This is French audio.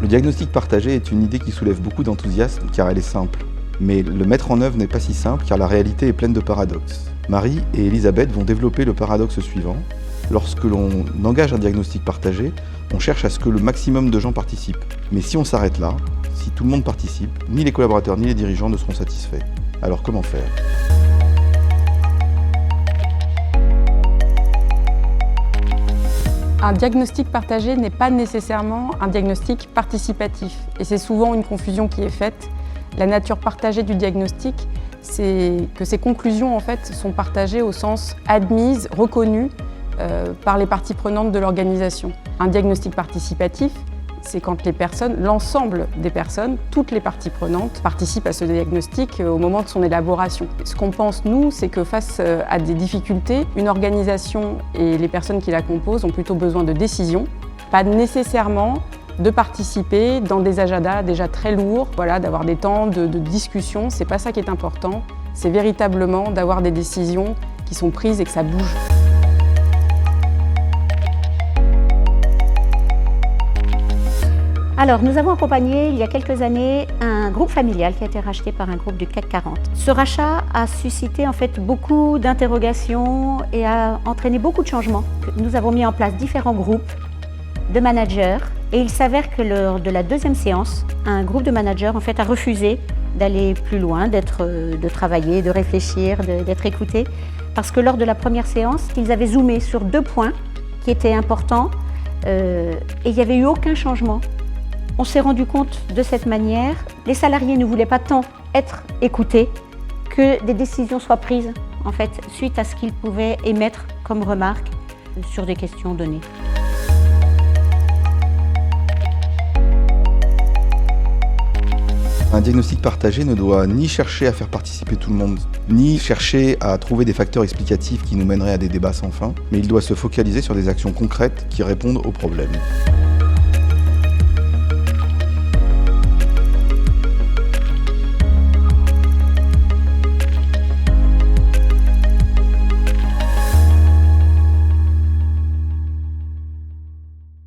Le diagnostic partagé est une idée qui soulève beaucoup d'enthousiasme car elle est simple. Mais le mettre en œuvre n'est pas si simple car la réalité est pleine de paradoxes. Marie et Elisabeth vont développer le paradoxe suivant. Lorsque l'on engage un diagnostic partagé, on cherche à ce que le maximum de gens participent. Mais si on s'arrête là, si tout le monde participe, ni les collaborateurs ni les dirigeants ne seront satisfaits. Alors comment faire ? Un diagnostic partagé n'est pas nécessairement un diagnostic participatif. Et c'est souvent une confusion qui est faite. La nature partagée du diagnostic, c'est que ces conclusions en fait, sont partagées au sens admises, reconnues par les parties prenantes de l'organisation. Un diagnostic participatif, c'est quand les personnes, l'ensemble des personnes, toutes les parties prenantes participent à ce diagnostic au moment de son élaboration. Ce qu'on pense, nous, c'est que face à des difficultés, une organisation et les personnes qui la composent ont plutôt besoin de décisions, pas nécessairement de participer dans des agendas déjà très lourds, voilà, d'avoir des temps de discussion, c'est pas ça qui est important, c'est véritablement d'avoir des décisions qui sont prises et que ça bouge. Alors, nous avons accompagné il y a quelques années un groupe familial qui a été racheté par un groupe du CAC 40. Ce rachat a suscité en fait beaucoup d'interrogations et a entraîné beaucoup de changements. Nous avons mis en place différents groupes de managers et il s'avère que lors de la deuxième séance, un groupe de managers en fait a refusé d'aller plus loin, de travailler, de réfléchir, d'être écoutés, parce que lors de la première séance, ils avaient zoomé sur 2 points qui étaient importants et il n'y avait eu aucun changement. On s'est rendu compte de cette manière, les salariés ne voulaient pas tant être écoutés que des décisions soient prises en fait, suite à ce qu'ils pouvaient émettre comme remarques sur des questions données. Un diagnostic partagé ne doit ni chercher à faire participer tout le monde, ni chercher à trouver des facteurs explicatifs qui nous mèneraient à des débats sans fin, mais il doit se focaliser sur des actions concrètes qui répondent aux problèmes.